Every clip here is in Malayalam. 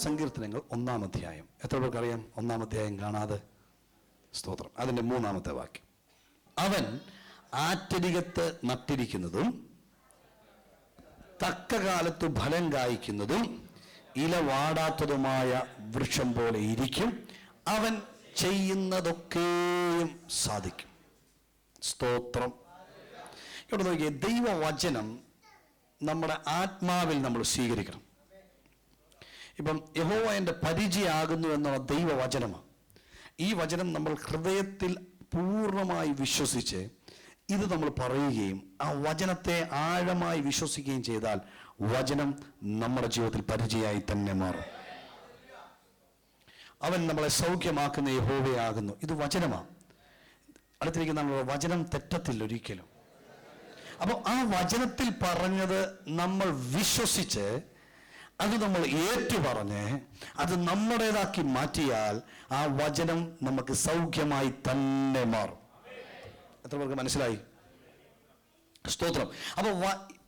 സങ്കീർത്തനങ്ങൾ 1-ാം അധ്യായം. എത്ര പേർക്കറിയാം 1-ാം അധ്യായം കാണാതെ? സ്തോത്രം. അതിൻ്റെ 3-ാമത്തെ വാക്യം, അവൻ ആറ്റരികത്ത് നട്ടിരിക്കുന്നതും തക്ക കാലത്ത് ഫലം കായ്ക്കുന്നതും ഇല വാടാത്തതുമായ വൃക്ഷം പോലെ ഇരിക്കും, അവൻ ചെയ്യുന്നതൊക്കെയും സാധിക്കും. സ്തോത്രം. ഇവിടെ നോക്കിയേ, ദൈവവചനം നമ്മുടെ ആത്മാവിൽ നമ്മൾ സ്വീകരിക്കണം. ഇപ്പം യഹോവ എൻ്റെ പരിചയമാകുന്നു എന്നുള്ള ദൈവവചനമാണ്. ഈ വചനം നമ്മൾ ഹൃദയത്തിൽ പൂർണ്ണമായി വിശ്വസിച്ച് ഇത് നമ്മൾ പറയുകയും ആ വചനത്തെ ആഴമായി വിശ്വസിക്കുകയും ചെയ്താൽ വചനം നമ്മുടെ ജീവിതത്തിൽ പരിചയമായി തന്നെ മാറും. അവൻ നമ്മളെ സൗഖ്യമാക്കുന്ന യഹോവയാകുന്നു. ഇത് വചനമാണ്. അടുത്തിരിക്കുന്ന വചനം തെറ്റത്തില്ല ഒരിക്കലും. അപ്പോൾ ആ വചനത്തിൽ പറഞ്ഞത് നമ്മൾ വിശ്വസിച്ച് അത് നമ്മൾ ഏറ്റുപറഞ്ഞ് അത് നമ്മുടേതാക്കി മാറ്റിയാൽ ആ വചനം നമുക്ക് സൗഖ്യമായി തന്നെ മാറും. എത്ര പേർക്ക് മനസ്സിലായി? സ്തോത്രം. അപ്പോൾ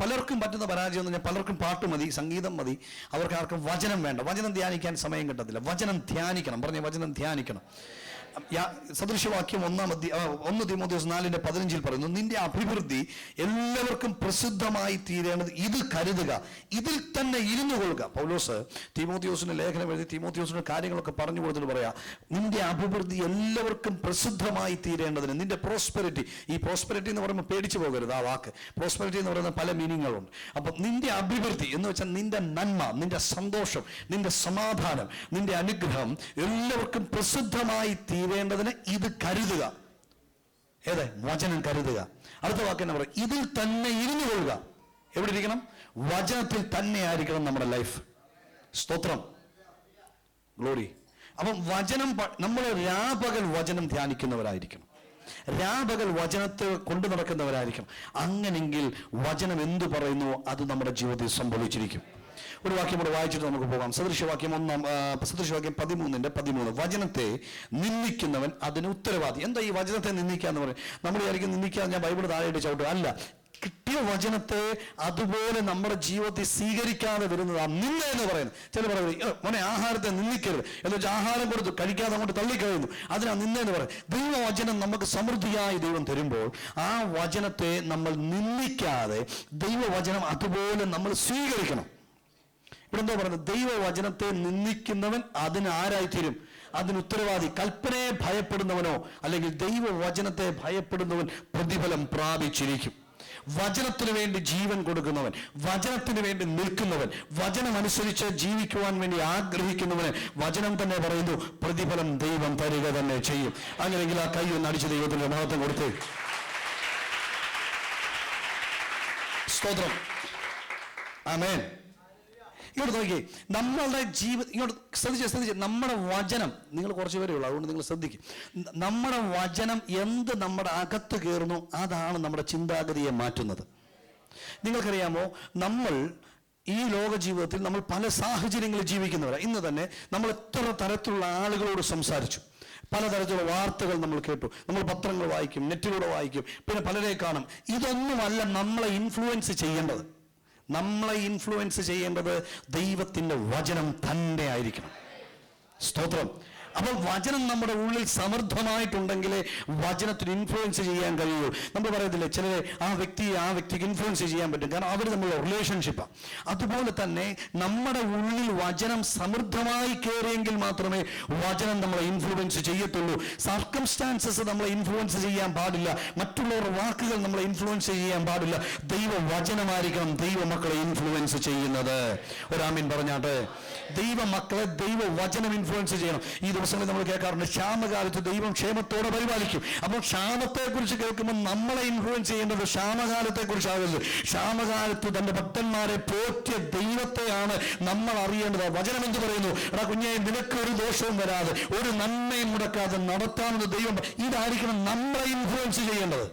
പലർക്കും പറ്റുന്ന പരാജയം എന്ന് പറഞ്ഞാൽ പലർക്കും പാട്ട് മതി, സംഗീതം മതി, അവർക്ക് ആർക്കും വചനം വേണ്ട. വചനം ധ്യാനിക്കാൻ സമയം കിട്ടത്തില്ല. വചനം ധ്യാനിക്കണം. പറഞ്ഞ വചനം ധ്യാനിക്കണം. സദൃശവാക്യം 1 തീമോഥെയോസ് 4:15 പറയുന്നു, നിന്റെ അഭിവൃദ്ധി എല്ലാവർക്കും പ്രസിദ്ധമായി തീരേണ്ടത് ഇത് കരുതുക, ഇതിൽ തന്നെ ഇരുന്നു കൊള്ളുക. പൗലോസ് തീമോഥെയോസിന് ലേഖനം എഴുതി തീമോഥെയോസിന് കാര്യങ്ങളൊക്കെ പറഞ്ഞു കൊടുത്തിട്ട് പറയാ, നിന്റെ അഭിവൃദ്ധി എല്ലാവർക്കും പ്രസിദ്ധമായി തീരേണ്ടതിന്, നിന്റെ പ്രോസ്പെരിറ്റി. ഈ പ്രോസ്പെരിറ്റി എന്ന് പറയുമ്പോൾ പേടിച്ചു പോകരുത്. ആ വാക്ക് പ്രോസ്പെരിറ്റി എന്ന് പറയുന്ന പല മീനിങ്ങുകളുണ്ട്. അപ്പം നിന്റെ അഭിവൃദ്ധി എന്ന് വെച്ചാൽ നിന്റെ നന്മ, നിന്റെ സന്തോഷം, നിന്റെ സമാധാനം, നിന്റെ അനുഗ്രഹം എല്ലാവർക്കും പ്രസിദ്ധമായി തീരേണ്ടതിന് ഇത് കരുതുക. ഏത്? വചനം കരുതുക. അടുത്ത വാക്ക് എന്നാ പറയുക? ഇതിൽ തന്നെ ഇരുന്നു കൊള്ളുക. എവിടെ ഇരിക്കണം? വചനത്തിൽ തന്നെ ആയിരിക്കണം നമ്മുടെ ലൈഫ്. സ്തോത്രം. ഗ്ലോറി. അപ്പം വചനം നമ്മൾ രാപകൽ വചനം ധ്യാനിക്കുന്നവരായിരിക്കണം. രാപകൽ വചനത്തെ കൊണ്ടു നടക്കുന്നവരായിരിക്കണം. അങ്ങനെങ്കിൽ വചനം എന്തു പറയുന്നു അത് നമ്മുടെ ജീവിതത്തിൽ സംഭവിച്ചിരിക്കും. ഒരു വാക്യം കൂടെ വായിച്ചിട്ട് നമുക്ക് പോകാം. സദൃശവാക്യം 13:13 വചനത്തെ നിന്ദിക്കുന്നവൻ അതിന് ഉത്തരവാദി. എന്താ ഈ വചനത്തെ നിന്ദിക്കുക എന്ന് പറയും? നമ്മൾ വിചാരിക്കും നിന്ദിക്കുക ഞാൻ ബൈബിൾ താഴെയിട്ട് ചവിട്ടുക. അല്ല, കിട്ടിയ വചനത്തെ അതുപോലെ നമ്മുടെ ജീവിതത്തിൽ സ്വീകരിക്കാതെ വരുന്നതാണ് നിന്ന എന്ന് പറയുന്നത്. ചില പറയുന്നത് മോനെ ആഹാരത്തെ നിന്ദിക്കരുത് എന്ന് വെച്ചാൽ ആഹാരം കൊടുത്ത് കഴിക്കാതെ അങ്ങോട്ട് തള്ളിക്കഴിയുന്നു, അതിനാ നിന്ന എന്ന് പറയും. ദൈവവചനം നമുക്ക് സമൃദ്ധിയായി ദൈവം തരുമ്പോൾ ആ വചനത്തെ നമ്മൾ നിന്ദിക്കാതെ ദൈവവചനം അതുപോലെ നമ്മൾ സ്വീകരിക്കണം. ഇവിടെ എന്താ പറയുന്നത്? ദൈവവചനത്തെ നിന്ദിക്കുന്നവൻ അതിന് ആരായിത്തീരും? അതിന് ഉത്തരവാദി. കൽപ്പനയെ ഭയപ്പെടുന്നവനോ അല്ലെങ്കിൽ ദൈവവചനത്തെ ഭയപ്പെടുന്നവൻ പ്രതിഫലം പ്രാപിച്ചിരിക്കും. വചനത്തിന് വേണ്ടി ജീവൻ കൊടുക്കുന്നവൻ, വചനത്തിന് വേണ്ടി നിൽക്കുന്നവൻ, വചനം അനുസരിച്ച് ജീവിക്കുവാൻ വേണ്ടി ആഗ്രഹിക്കുന്നവന് വചനം തന്നെ പറയുന്നു പ്രതിഫലം ദൈവം തരിക തന്നെ ചെയ്യും. അങ്ങനെയെങ്കിൽ ആ കൈ ഒന്ന് അടിച്ച് ദൈവത്തിന്റെ മഹത്വം കൊടുത്ത് സ്തോത്രം. ആമേൻ. ഇങ്ങോട്ട് നോക്കിയേ, നമ്മളുടെ ഇങ്ങോട്ട് ശ്രദ്ധിച്ച് നമ്മുടെ വചനം, നിങ്ങൾ കുറച്ച് പേരേ ഉള്ളൂ അതുകൊണ്ട് നിങ്ങൾ ശ്രദ്ധിക്കും. നമ്മുടെ വചനം എന്ത് നമ്മുടെ അകത്ത് കയറുന്നു അതാണ് നമ്മുടെ ചിന്താഗതിയെ മാറ്റുന്നത്. നിങ്ങൾക്കറിയാമോ, നമ്മൾ ഈ ലോക ജീവിതത്തിൽ നമ്മൾ പല സാഹചര്യങ്ങളിൽ ജീവിക്കുന്നവരാണ്. ഇന്ന് തന്നെ നമ്മൾ എത്ര തരത്തിലുള്ള ആളുകളോട് സംസാരിച്ചു, പലതരത്തിലുള്ള വാർത്തകൾ നമ്മൾ കേട്ടു, നമ്മൾ പത്രങ്ങൾ വായിക്കും, നെറ്റിലൂടെ വായിക്കും, പിന്നെ പലരെ കാണും. ഇതൊന്നുമല്ല നമ്മളെ ഇൻഫ്ലുവൻസ് ചെയ്യേണ്ടത്. നമ്മളെ ഇൻഫ്ലുവൻസ് ചെയ്യേണ്ടത് ദൈവത്തിൻ്റെ വചനം തന്നെ ആയിരിക്കണം. സ്തോത്രം. അപ്പോൾ വചനം നമ്മുടെ ഉള്ളിൽ സമൃദ്ധമായിട്ടുണ്ടെങ്കിലേ വചനത്തിന് ഇൻഫ്ലുവൻസ് ചെയ്യാൻ കഴിയൂ. നമ്മൾ പറയത്തില്ലേ ചിലരെ ആ വ്യക്തിക്ക് ഇൻഫ്ലുവൻസ് ചെയ്യാൻ പറ്റും, കാരണം അവർ തമ്മിലുള്ള റിലേഷൻഷിപ്പാണ്. അതുപോലെ തന്നെ നമ്മുടെ ഉള്ളിൽ വചനം സമൃദ്ധമായി കയറിയെങ്കിൽ മാത്രമേ വചനം നമ്മളെ ഇൻഫ്ലുവൻസ് ചെയ്യത്തുള്ളൂ. സർക്കംസ്റ്റാൻസസ് നമ്മളെ ഇൻഫ്ലുവൻസ് ചെയ്യാൻ പാടില്ല, മറ്റുള്ളവരുടെ വാക്കുകൾ നമ്മളെ ഇൻഫ്ലുവൻസ് ചെയ്യാൻ പാടില്ല. ദൈവവചനമായിരിക്കണം ദൈവമക്കളെ ഇൻഫ്ലുവൻസ് ചെയ്യുന്നത്. ഒരാമീൻ പറഞ്ഞാട്ടെ. ദൈവമക്കളെ ദൈവവചനം ഇൻഫ്ലുവൻസ് ചെയ്യണം. ഈ ദിവസങ്ങളിൽ നമ്മൾ കേൾക്കാറുണ്ട് ക്ഷാമകാലത്ത് ദൈവം ക്ഷേമത്തോടെ പരിപാലിക്കും. അപ്പോൾ ക്ഷാമത്തെ കുറിച്ച് കേൾക്കുമ്പോൾ നമ്മളെ ഇൻഫ്ലുവൻസ് ചെയ്യേണ്ടത് ക്ഷാമകാലത്തെ കുറിച്ചാകരുത്. ക്ഷാമകാലത്ത് തന്റെ ഭക്തന്മാരെ പോറ്റിയ ദൈവത്തെയാണ് നമ്മൾ അറിയേണ്ടത്. വചനം എന്ത് പറയുന്നു? എടാ കുഞ്ഞെ, നിനക്കൊരു ദോഷവും വരാതെ ഒരു നന്മയും മുടക്കാതെ നടത്താമെന്ന് ദൈവം. ഇതായിരിക്കണം നമ്മളെ ഇൻഫ്ലുവൻസ് ചെയ്യേണ്ടത്.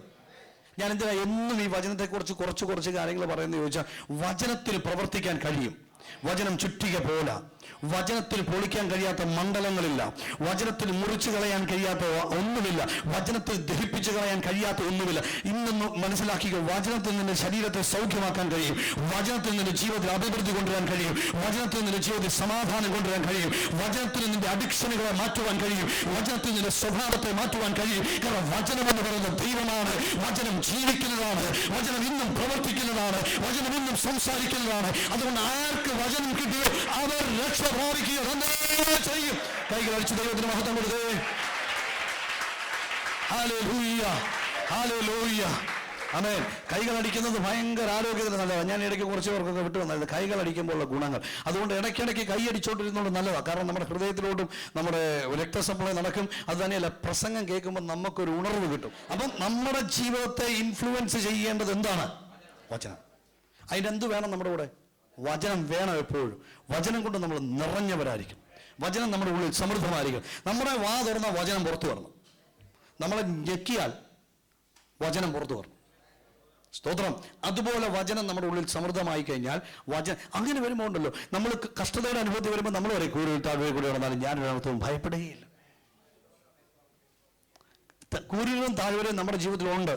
ഞാൻ എന്തിനാ എന്നും ഈ വചനത്തെക്കുറിച്ച് കുറച്ച് കാര്യങ്ങൾ പറയുന്നത് ചോദിച്ചാൽ വചനത്തിൽ പ്രവർത്തിക്കാൻ കഴിയും. വചനം ചുറ്റിക പോല, വചനത്തിൽ പൊളിക്കാൻ കഴിയാത്ത മണ്ഡലങ്ങളില്ല, വചനത്തിൽ മുറിച്ചു കളയാൻ കഴിയാത്ത ഒന്നുമില്ല, വചനത്തിൽ ദഹിപ്പിച്ചു കളയാൻ കഴിയാത്ത ഒന്നുമില്ല. ഇന്നൊന്ന് മനസ്സിലാക്കിക്കോ, വചനത്തിൽ നിന്ന് ശരീരത്തെ സൗഖ്യമാക്കാൻ കഴിയും, വചനത്തിൽ നിന്ന് ജീവിതത്തിൽ അഭിവൃദ്ധി കൊണ്ടുവരാൻ കഴിയും, വചനത്തിൽ നിന്ന് ജീവിതത്തിൽ സമാധാനം കൊണ്ടുവരാൻ കഴിയും, വചനത്തിൽ നിന്റെ അഡിക്ഷനുകളെ മാറ്റുവാൻ കഴിയും, വചനത്തിൽ നിന്റെ സ്വഭാവത്തെ മാറ്റുവാൻ കഴിയും. കാരണം വചനം എന്ന് പറയുന്നത് ദൈവമാണ്, വചനം ജീവിക്കുന്നതാണ്, വചനം ഇന്നും പ്രവർത്തിക്കുന്നതാണ്, വചനം ഇന്നും സംസാരിക്കുന്നതാണ്. അതുകൊണ്ട് ആർക്ക് വചനം കിട്ടിയോ അവർ രക്ഷ പ്രാപിക്കുക തന്നെ ചെയ്യും. കൈകൾ അടിച്ച് ദൈവത്തിന് മഹത്വം കൊടുത്തേ. ഹല്ലേലൂയ, ഹല്ലേലൂയ, ആമേൻ. കൈകൾ അടിക്കുന്നത് ഭയങ്കര ആരോഗ്യത്തിന് നല്ലതാണ്. ഞാൻ ഇടയ്ക്ക് കുറച്ച് പേർക്കൊക്കെ വിട്ടു വന്നത് കൈകൾ അടിക്കുമ്പോഴുള്ള ഗുണങ്ങൾ. അതുകൊണ്ട് ഇടയ്ക്കിടയ്ക്ക് കൈ അടിച്ചോണ്ടിരുന്നത് നല്ലതാണ്. കാരണം നമ്മുടെ ഹൃദയത്തിലോട്ടും നമ്മുടെ രക്തസപ്ലൈ നടക്കും. അത് തന്നെയല്ല, പ്രസംഗം കേൾക്കുമ്പോൾ നമുക്കൊരു ഉണർവ് കിട്ടും. അപ്പം നമ്മുടെ ജീവിതത്തെ ഇൻഫ്ലുവൻസ് ചെയ്യേണ്ടത് എന്താണ്? വചനം. അതിനെന്ത് വേണം? നമ്മുടെ കൂടെ വചനം വേണം. എപ്പോഴും വചനം കൊണ്ട് നമ്മൾ നിറഞ്ഞവരായിരിക്കും, വചനം നമ്മുടെ ഉള്ളിൽ സമൃദ്ധമായിരിക്കും. നമ്മുടെ വാ തുറന്ന വചനം പുറത്തു വരണം, നമ്മളെ ഞെക്കിയാൽ വചനം പുറത്തു വരണം. സ്തോത്രം. അതുപോലെ വചനം നമ്മുടെ ഉള്ളിൽ സമൃദ്ധമായി കഴിഞ്ഞാൽ അങ്ങനെ വരുമ്പോൾ ഉണ്ടല്ലോ, നമ്മൾ കഷ്ടതയുടെ അനുഭവത്തിൽ വരുമ്പോൾ നമ്മൾ പറയും കൂരിൽ താഴ്വരയിൽ കൂടി നടന്നാലും ഞാനൊരിടത്തും ഭയപ്പെടുകയില്ല. കൂരിലും താഴ്വരയും നമ്മുടെ ജീവിതത്തിലുണ്ട്.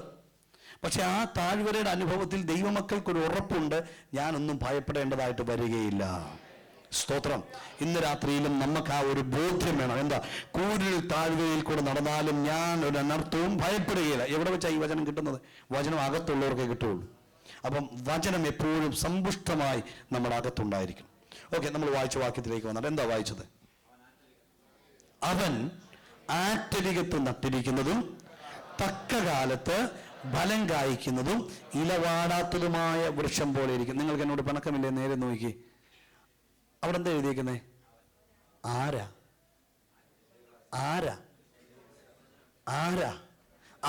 പക്ഷെ ആ താഴ്വരയുടെ അനുഭവത്തിൽ ദൈവമക്കൾക്കൊരു ഉറപ്പുണ്ട്, ഞാനൊന്നും ഭയപ്പെടേണ്ടതായിട്ട് വരികയില്ല. സ്തോത്രം. ഇന്ന് രാത്രിയിലും നമുക്ക് ആ ഒരു ബോധ്യം വേണം. എന്താ? കൂരിൽ താഴ്വരയിൽ കൂടെ നടന്നാലും ഞാൻ ഒരു അനർത്ഥവും ഭയപ്പെടുകയില്ല. എവിടെ വെച്ചാൽ ഈ വചനം കിട്ടുന്നത്? വചനം അകത്തുള്ളവർക്കേ കിട്ടുള്ളൂ. അപ്പം വചനം എപ്പോഴും സമ്പുഷ്ടമായി നമ്മുടെ അകത്തുണ്ടായിരിക്കും. ഓക്കെ, നമ്മൾ വായിച്ച വാക്യത്തിലേക്ക് വന്നിട്ട് എന്താ വായിച്ചത്? അവൻ ആറ്റരികത്ത് നട്ടിരിക്കുന്നതും തക്ക കാലത്ത് ഫലം കായ്ക്കുന്നതും ഇലവാടാത്തതുമായ വൃക്ഷം പോലെ ഇരിക്കും. നിങ്ങൾക്ക് എന്നോട് പിണക്കമില്ലേ? നേരെ നോക്കി, അവിടെ എന്താ എഴുതിയിരിക്കുന്നേ? ആരാ ആരാ ആരാ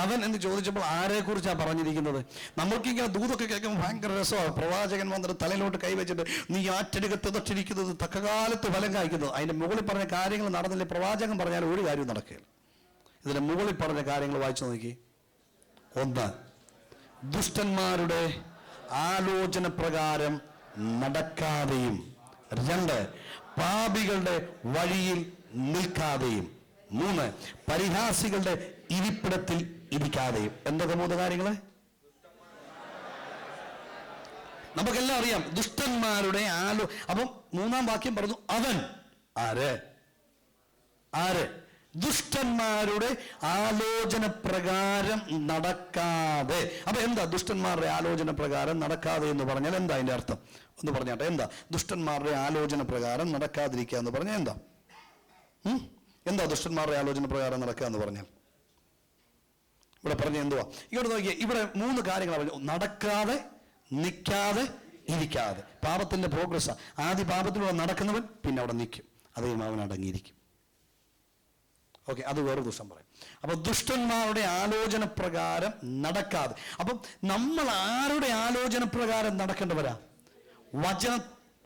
അവൻ എന്ന് ചോദിച്ചപ്പോൾ ആരെ കുറിച്ചാണ് പറഞ്ഞിരിക്കുന്നത്? നമ്മൾക്കിങ്ങനെ ദൂതൊക്കെ കേൾക്കുമ്പോൾ ഭയങ്കര രസമാണ്. പ്രവാചകൻ വന്നിട്ട് തലയിലോട്ട് കൈവച്ചിട്ട് നീ ആറ്റരികത്ത് നട്ടിരിക്കുന്നത് തക്കകാലത്ത് ഫലം കായ്ക്കുന്നത്. അതിന്റെ മുകളിൽ പറഞ്ഞ കാര്യങ്ങൾ നടന്നില്ലേ? പ്രവാചകൻ പറഞ്ഞാൽ ഒരു കാര്യവും നടക്കുകയില്ല. ഇതിന്റെ മുകളിൽ പറഞ്ഞ കാര്യങ്ങൾ വായിച്ചു നോക്കി. 1, ദുഷ്ടന്മാരുടെ ആലോചന പ്രകാരം നടക്കാതെയും. 2, പാപികളുടെ വഴിയിൽ നിൽക്കാതെയും. 3, പരിഹാസികളുടെ ഇരിപ്പിടത്തിൽ ഇരിക്കാതെയും. എന്തൊക്കെ 3 കാര്യങ്ങള്? നമുക്കെല്ലാം അറിയാം. ദുഷ്ടന്മാരുടെ അപ്പം 3-ാം വാക്യം പറഞ്ഞു അവൻ. ആര്? ദുഷ്ടന്മാരുടെ ആലോചന പ്രകാരം നടക്കാതെ. അപ്പൊ എന്താ ദുഷ്ടന്മാരുടെ ആലോചന പ്രകാരം നടക്കാതെ എന്ന് പറഞ്ഞാൽ എന്താ അതിന്റെ അർത്ഥം? ഒന്ന് പറഞ്ഞാട്ടെ. എന്താ ദുഷ്ടന്മാരുടെ ആലോചന പ്രകാരം നടക്കാതിരിക്കുക എന്ന് പറഞ്ഞാൽ എന്താ? എന്താ ദുഷ്ടന്മാരുടെ ആലോചന പ്രകാരം നടക്കുക എന്ന് പറഞ്ഞാൽ? ഇവിടെ പറഞ്ഞ എന്തുവാ? ഇങ്ങോട്ട് നോക്കിയേ, ഇവിടെ 3 കാര്യങ്ങളാണ് പറഞ്ഞു. നടക്കാതെ, നിൽക്കാതെ, ഇരിക്കാതെ. പാപത്തിന്റെ പ്രോഗ്രസ്. ആദ്യ പാപത്തിലൂടെ നടക്കുന്നവൻ പിന്നെ അവിടെ നിൽക്കും, അതേ അവൻ അടങ്ങിയിരിക്കും. ഓക്കെ, അത് വേറെ ദിവസം പറയും. അപ്പൊ ദുഷ്ടന്മാരുടെ ആലോചന പ്രകാരം നടക്കാതെ. അപ്പം നമ്മൾ ആരുടെ ആലോചന പ്രകാരം നടക്കേണ്ടവരാ? വചനം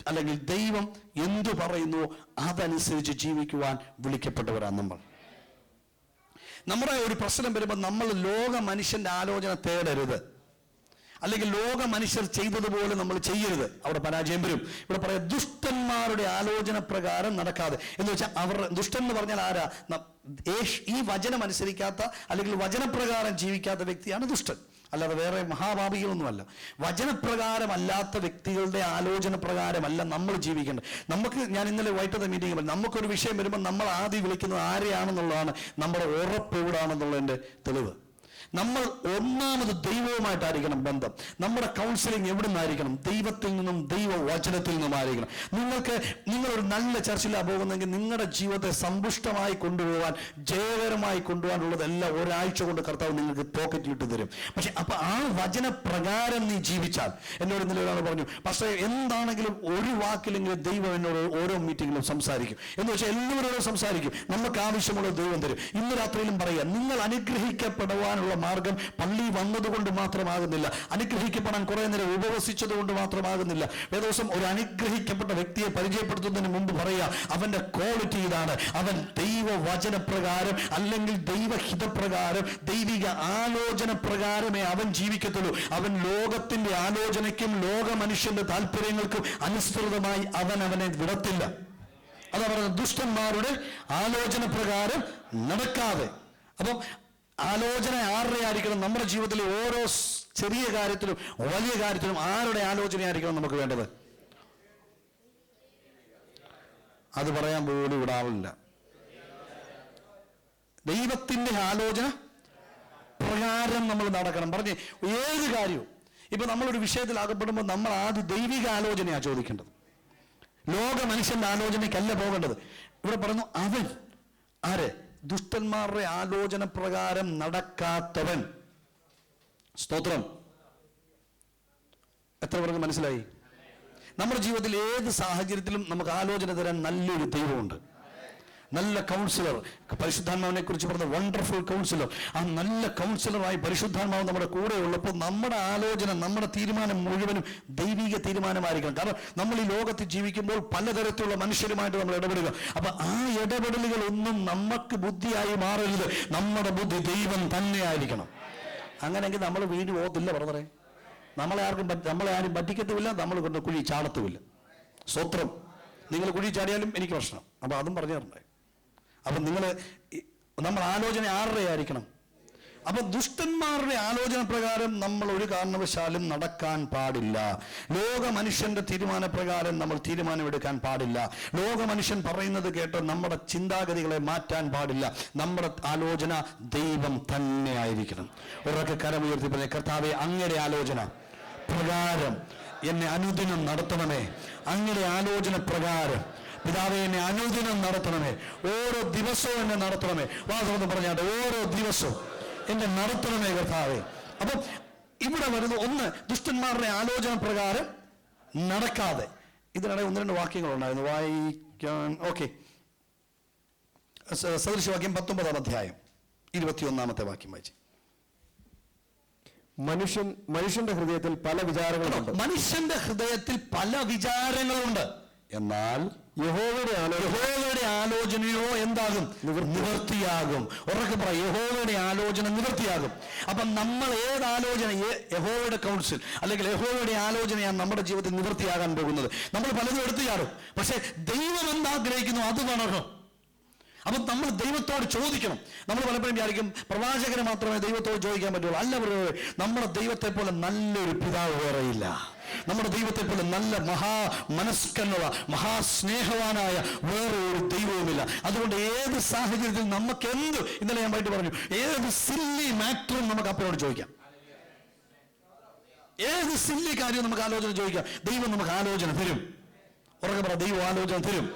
അല്ലെങ്കിൽ ദൈവം എന്തു പറയുന്നുവോ അതനുസരിച്ച് ജീവിക്കുവാൻ വിളിക്കപ്പെട്ടവരാ നമ്മൾ. നമ്മുടെ ഒരു പ്രശ്നം വരുമ്പോൾ നമ്മൾ ലോക മനുഷ്യന്റെ ആലോചന തേടരുത്, അല്ലെങ്കിൽ ലോക മനുഷ്യർ ചെയ്തതുപോലെ നമ്മൾ ചെയ്യരുത്. അവിടെ പരാജയം വരും. ഇവിടെ പറയാം ദുഷ്ടന്മാരുടെ ആലോചന പ്രകാരം നടക്കാതെ എന്ന് വെച്ചാൽ അവർ ദുഷ്ടൻ എന്ന് പറഞ്ഞാൽ ആരാ? ഈ വചനം അനുസരിക്കാത്ത അല്ലെങ്കിൽ വചനപ്രകാരം ജീവിക്കാത്ത വ്യക്തിയാണ് ദുഷ്ടൻ. അല്ലാതെ വേറെ മഹാപാപികളൊന്നുമല്ല. വചനപ്രകാരമല്ലാത്ത വ്യക്തികളുടെ ആലോചന പ്രകാരമല്ല നമ്മൾ ജീവിക്കേണ്ടത്. നമുക്ക്, ഞാൻ ഇന്നലെ വൈകിട്ടത്തെ മീറ്റിംഗ് പറഞ്ഞു, നമുക്കൊരു വിഷയം വരുമ്പോൾ നമ്മൾ ആദ്യം വിളിക്കുന്നത് ആരെയാണെന്നുള്ളതാണ് നമ്മുടെ ഉറപ്പ് എവിടാണെന്നുള്ളതിന്റെ തെളിവ്. നമ്മൾ ഒന്നാമത് ദൈവവുമായിട്ടായിരിക്കണം ബന്ധം. നമ്മുടെ കൗൺസിലിംഗ് എവിടെ നിന്നായിരിക്കണം? ദൈവത്തിൽ നിന്നും ദൈവവചനത്തിൽ നിന്നുമായിരിക്കണം. നിങ്ങളൊരു നല്ല ചർച്ചിലാണ് പോകുന്നെങ്കിൽ നിങ്ങളുടെ ജീവിതത്തെ സമ്പുഷ്ടമായി കൊണ്ടുപോകാൻ, ജയകരമായി കൊണ്ടുപോകാനുള്ളതെല്ലാം ഒരാഴ്ച കൊണ്ട് കർത്താവ് നിങ്ങൾക്ക് പോക്കറ്റിലിട്ട് തരും. പക്ഷെ അപ്പൊ ആ വചനപ്രകാരം നീ ജീവിച്ചാൽ, എന്നോട് ഇന്നലെ ഒരാൾ പറഞ്ഞു, പക്ഷേ എന്താണെങ്കിലും ഒരു വാക്കിലെങ്കിലും ദൈവം എന്നോട് ഓരോ മീറ്റിങ്ങിലും സംസാരിക്കും. എന്ന് വെച്ചാൽ എല്ലാവരോടും സംസാരിക്കും. നമുക്ക് ആവശ്യമുള്ള ദൈവം തരും. ഇന്ന് രാത്രിയിലും പറയാം, നിങ്ങൾ അനുഗ്രഹിക്കപ്പെടുവാനുള്ള മാർഗം പള്ളി വന്നതുകൊണ്ട് മാത്രമാകുന്നില്ല, അനുഗ്രഹിക്കപ്പെടാൻ കുറെ നേരം ഉപവസിച്ചത് കൊണ്ട് മാത്രമാകുന്നില്ല. വേദോസം ഒരു അനുഗ്രഹിക്കപ്പെട്ട വ്യക്തിയെ പരിചയപ്പെടുത്തുന്നതിന് മുമ്പ് പറയാ, അവന്റെ ക്വാളിറ്റി ഇതാണ്. അവൻ ദൈവവചനപ്രകാരം അല്ലെങ്കിൽ ദൈവഹിതപ്രകാരം, ദൈവിക ആലോചന പ്രകാരമേ അവൻ ജീവിക്കത്തുള്ളൂ. അവൻ ലോകത്തിന്റെ ആലോചനയ്ക്കും ലോക മനുഷ്യന്റെ താല്പര്യങ്ങൾക്കും അനുസൃതമായി അവനെ വിടത്തില്ല. അതാ പറയുന്നത്, ദുഷ്ടന്മാരുടെ ആലോചന പ്രകാരം നടക്കാതെ. അപ്പം ആലോചന ആരുടെ ആയിരിക്കണം? നമ്മുടെ ജീവിതത്തിലെ ഓരോ ചെറിയ കാര്യത്തിലും വലിയ കാര്യത്തിലും ആരുടെ ആലോചനയായിരിക്കണം നമുക്ക് വേണ്ടത്? അത് പറയാൻ പോലും വിടാറില്ല. ദൈവത്തിന്റെ ആലോചന പ്രകാരം നമ്മൾ നടക്കണം. പറഞ്ഞ് ഏത് കാര്യവും, ഇപ്പൊ നമ്മളൊരു വിഷയത്തിൽ അകപ്പെടുമ്പോൾ നമ്മൾ ആദ്യം ദൈവിക ആലോചനയാണ് ചോദിക്കേണ്ടത്. ലോക മനുഷ്യന്റെ ആലോചനയ്ക്കല്ല പോകേണ്ടത്. ഇവിടെ പറഞ്ഞു അവൻ ആര്? ദുഷ്ടന്മാരുടെ ആലോചന പ്രകാരം നടക്കാത്തവൻ. സ്തോത്രം. എത്ര പേർക്ക് മനസ്സിലായി? നമ്മുടെ ജീവിതത്തിൽ ഏത് സാഹചര്യത്തിലും നമുക്ക് ആലോചന തരാൻ നല്ലൊരു ദൈവമുണ്ട്. നല്ല കൗൺസിലർ. പരിശുദ്ധാത്മാവിനെ കുറിച്ച് പറഞ്ഞ വണ്ടർഫുൾ കൗൺസിലർ. ആ നല്ല കൗൺസിലറായി പരിശുദ്ധാത്മാവ് നമ്മുടെ കൂടെ ഉള്ളപ്പോൾ നമ്മുടെ ആലോചന, നമ്മുടെ തീരുമാനം മുഴുവനും ദൈവിക തീരുമാനമായിരിക്കണം. കാരണം നമ്മൾ ഈ ലോകത്ത് ജീവിക്കുമ്പോൾ പലതരത്തിലുള്ള മനുഷ്യരുമായിട്ട് നമ്മൾ ഇടപെടുക. അപ്പൊ ആ ഇടപെടലുകളൊന്നും നമുക്ക് ബുദ്ധിയായി മാറരുത്. നമ്മുടെ ബുദ്ധി ദൈവം തന്നെ ആയിരിക്കണം. അങ്ങനെയെങ്കിൽ നമ്മൾ വീട് പോകത്തില്ല. പറഞ്ഞേ, നമ്മളെ ആരും പറ്റിക്കത്തുമില്ല, നമ്മൾ കൊണ്ട് കുഴി ചാടത്തുമില്ല. സ്വത്രം. നിങ്ങൾ കുഴി ചാടിയാലും എനിക്ക് പ്രശ്നം. അപ്പൊ അതും പറഞ്ഞിട്ടുണ്ട്. അപ്പൊ നമ്മൾ ആലോചന ആരുടെ ആയിരിക്കണം? അപ്പൊ ദുഷ്ടന്മാരുടെ ആലോചന പ്രകാരം നമ്മൾ ഒരു കാരണവശാലും നടക്കാൻ പാടില്ല. ലോക മനുഷ്യന്റെ തീരുമാനപ്രകാരം നമ്മൾ തീരുമാനമെടുക്കാൻ പാടില്ല. ലോക മനുഷ്യൻ പറയുന്നത് കേട്ട് നമ്മുടെ ചിന്താഗതികളെ മാറ്റാൻ പാടില്ല. നമ്മുടെ ആലോചന ദൈവം തന്നെ ആയിരിക്കണം. ഒരൊക്കെ കരമുയർത്തി പറഞ്ഞ, കർത്താവേ, അങ്ങയുടെ ആലോചന പ്രകാരം എന്നെ അനുദിനം നടത്തണമേ. അങ്ങയുടെ ആലോചന പ്രകാരം പിതാവേ എന്നെ അനുദിനം നടത്തണമേ. ഓരോ ദിവസവും എന്നെ നടത്തണമേ. വാസവെന്ന് പറഞ്ഞാട്ടെ, ഓരോ ദിവസവും എന്നെ നടത്തണമേ കർത്താവേ. അപ്പം ഇവിടെ വരുന്ന ഒന്ന്, ദുഷ്ടന്മാരുടെ ആലോചന പ്രകാരം നടക്കാതെ. ഇതിനിടെ 1-2 വാക്യങ്ങളുണ്ടായിരുന്നു വായിക്കാൻ. ഓക്കെ, സദൃശവാക്യം 19-ാം അധ്യായം 21-ാമത്തെ വാക്യം വായിച്ചു. മനുഷ്യന്റെ ഹൃദയത്തിൽ പല വിചാരങ്ങളുണ്ട്. മനുഷ്യന്റെ ഹൃദയത്തിൽ പല വിചാരങ്ങളുണ്ട്. എന്നാൽ യഹോവയുടെ ആലോചനയോ എന്താകും? നിവൃത്തിയാകും. ഉറക്കെ പറ, യഹോവയുടെ ആലോചന നിവൃത്തിയാകും. അപ്പം നമ്മൾ ഏത് ആലോചന, യഹോവയുടെ കൗൺസിൽ അല്ലെങ്കിൽ യഹോവയുടെ ആലോചനയാണ് നമ്മുടെ ജീവിതത്തിൽ നിവൃത്തിയാകാൻ പോകുന്നത്. നമ്മൾ പലതും എടുത്തു ചാടും. പക്ഷെ ദൈവം എന്താഗ്രഹിക്കുന്നു അത് വേണം. അപ്പം നമ്മൾ ദൈവത്തോട് ചോദിക്കണം. നമ്മൾ പലപ്പോഴും വിചാരിക്കും പ്രവാചകന് മാത്രമേ ദൈവത്തോട് ചോദിക്കാൻ പറ്റുള്ളൂ. അല്ല, നമ്മുടെ ദൈവത്തെ പോലെ നല്ലൊരു പിതാവ് വേറെയില്ല. നമ്മുടെ ദൈവത്തെ പോലെ നല്ല മനസ്കനുള്ള മഹാസ്നേഹവാനായ വേറെ ഒരു ദൈവവുമില്ല. അതുകൊണ്ട് ഏത് സാഹചര്യത്തിൽ നമുക്ക് എന്ത്, ഇന്നലെ ഞാൻ പോയിട്ട് പറഞ്ഞു, ഏത് സില്ലി മാറ്ററും നമുക്ക് അപ്പനോട് ചോദിക്കാം. ഏത് സില്ലി കാര്യവും നമുക്ക് ആലോചന ചോദിക്കാം. ദൈവം നമുക്ക് ആലോചന തരും. ഉറക്കെ പറ, ദൈവം ആലോചന തരും.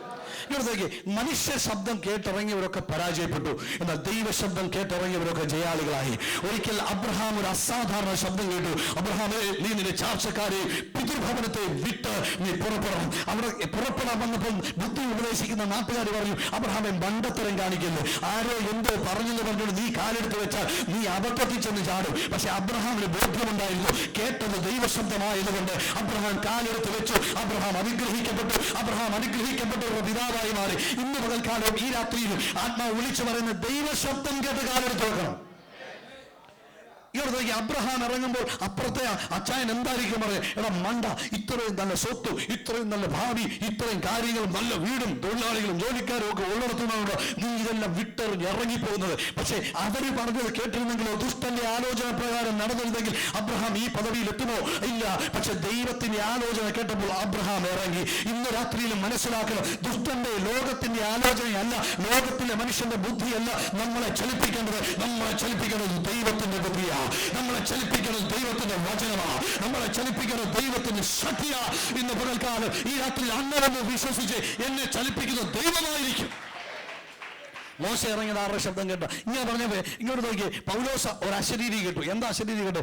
ഇവിടത്തേക്ക് മനുഷ്യ ശബ്ദം കേട്ടിറങ്ങിയവരൊക്കെ പരാജയപ്പെട്ടു, എന്നാൽ ദൈവശബ്ദം കേട്ടിറങ്ങിയവരൊക്കെ ജയാളികളായി. ഒരിക്കൽ അബ്രഹാം ഒരു അസാധാരണ ശബ്ദം കേട്ടു. അബ്രഹാമേ, നീ നിന്റെ ചാർച്ചക്കാരെ പിതൃഭവനത്തെ വിട്ട് നീ പുറപ്പെടണം. അവിടെ പുറപ്പെടാൻ വന്നപ്പോൾ ബുദ്ധി ഉപദേശിക്കുന്ന നാട്ടുകാർ പറഞ്ഞു, അബ്രഹാമെ മണ്ടത്തരം കാണിക്കല്ലേ, ആരോ എന്തോ പറഞ്ഞെന്ന് പറഞ്ഞുകൊണ്ട് നീ കാലെടുത്ത് വെച്ചാൽ നീ അബദ്ധത്തിൽ ചെന്ന് ചാടും. പക്ഷെ അബ്രഹാമിന് ബോധ്യമുണ്ടായിരുന്നു, കേട്ടത് ദൈവശബ്ദമായതുകൊണ്ട് അബ്രഹാം കാലെടുത്ത് വെച്ചു. അബ്രഹാം അനുഗ്രഹിക്കപ്പെട്ടു. അബ്രഹാം അനുഗ്രഹിക്കപ്പെട്ടവരുടെ പിതാവായി മാറി. ഇന്ന് പകൽക്കാലം ഈ രാത്രിയിലും ആത്മാവ് വിളിച്ചു പറയുന്ന ദൈവശബ്ദം കേട്ട് കാലെടുത്ത് വെക്കണം. ഇവിടത്തേക്ക് അബ്രഹാം ഇറങ്ങുമ്പോൾ അപ്പുറത്തെ അച്ചായൻ എന്തായിരിക്കും പറയുക, എടാ മണ്ട, ഇത്രയും നല്ല സ്വത്തും ഇത്രയും നല്ല ഭാവി, ഇത്രയും കാര്യങ്ങളും നല്ല വീടും തൊഴിലാളികളും ജോലിക്കാരും ഒക്കെ ഉള്ളിടത്തുനിന്നുണ്ടോ നീ ഇതെല്ലാം വിട്ടെറിഞ്ഞ് ഇറങ്ങിപ്പോകുന്നത്. പക്ഷെ അവര് പറഞ്ഞത് കേട്ടിരുന്നെങ്കിലോ, ദുഷ്ടന്റെ ആലോചന പ്രകാരം നടന്നിരുന്നെങ്കിൽ അബ്രഹാം ഈ പദവിയിൽ എത്തുമോ? ഇല്ല. പക്ഷെ ദൈവത്തിന്റെ ആലോചന കേട്ടപ്പോൾ അബ്രഹാം ഇറങ്ങി. ഇന്ന് രാത്രിയിലും മനസ്സിലാക്കണം, ദുഷ്ടന്റെ ലോകത്തിന്റെ ആലോചനയല്ല, ലോകത്തിലെ മനുഷ്യന്റെ ബുദ്ധിയല്ല നമ്മളെ ചലിപ്പിക്കേണ്ടത്. നമ്മളെ ചലിപ്പിക്കേണ്ടത് ദൈവത്തിന്റെ ബുദ്ധിയാണ്. നമ്മളെ ചലിപ്പിക്കുന്നത് ദൈവത്തിന്റെ വചനമാണ്. നമ്മളെ ചലിപ്പിക്കുന്നത് ദൈവത്തിന്റെ ശക്തിയാ. ഇന്ന് പകൽക്കാലം ഈ രാത്രി അങ്ങനെ വിശ്വസിച്ച് എന്നെ ചലിപ്പിക്കുന്നത് ദൈവമായിരിക്കും. മോശ ഇറങ്ങിയത് ആരുടെ ശബ്ദം കേട്ട? ഇങ്ങനെ പറഞ്ഞപ്പോ ഇങ്ങോട്ട് നോക്കിയേ, പൗലോസ ഒരു അശരീരി കേട്ടു. എന്താ അശരീരി കേട്ട്?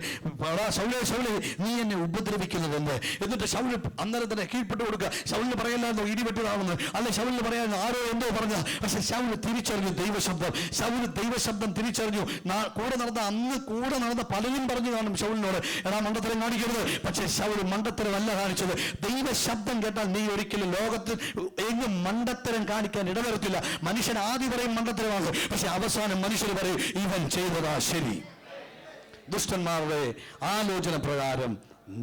ശൗലേ, നീ എന്നെ ഉപദ്രവിക്കുന്നത് എന്ത്? എന്നിട്ട് ശൗല് അന്നേരം തന്നെ കീഴ്പ്പെട്ട് കൊടുക്കുക. ശൗലിന് പറയല്ലായിരുന്നോ ഇടിവെട്ടതാണെന്ന്? അല്ലെ, ശൗലിന് പറയാൻ ആരോ എന്തോ പറഞ്ഞ. പക്ഷെ ശൗല് തിരിച്ചറിഞ്ഞു ദൈവശബ്ദം. ശൗല് ദൈവശബ്ദം തിരിച്ചറിഞ്ഞു. കൂടെ നടന്ന പലരും പറഞ്ഞു കാണും ശൗലിനോട്, എടാ മണ്ടത്തരം കാണിക്കരുത്. പക്ഷെ ശൗല് മണ്ടത്തരമല്ല കാണിച്ചത്. ദൈവശബ്ദം കേട്ടാൽ നീ ഒരിക്കലും ലോകത്തിൽ എങ്ങും മണ്ടത്തരം കാണിക്കാൻ ഇടവരത്തില്ല. മനുഷ്യൻ ആദ്യം പറയും മണ്ടത്തരമാണ്, പക്ഷെ അവസാനം മനുഷ്യർ പറയും ഇവൻ ചെയ്തതാ ശരി. ദുഷ്ടന്മാരുടെ ആലോചന പ്രകാരം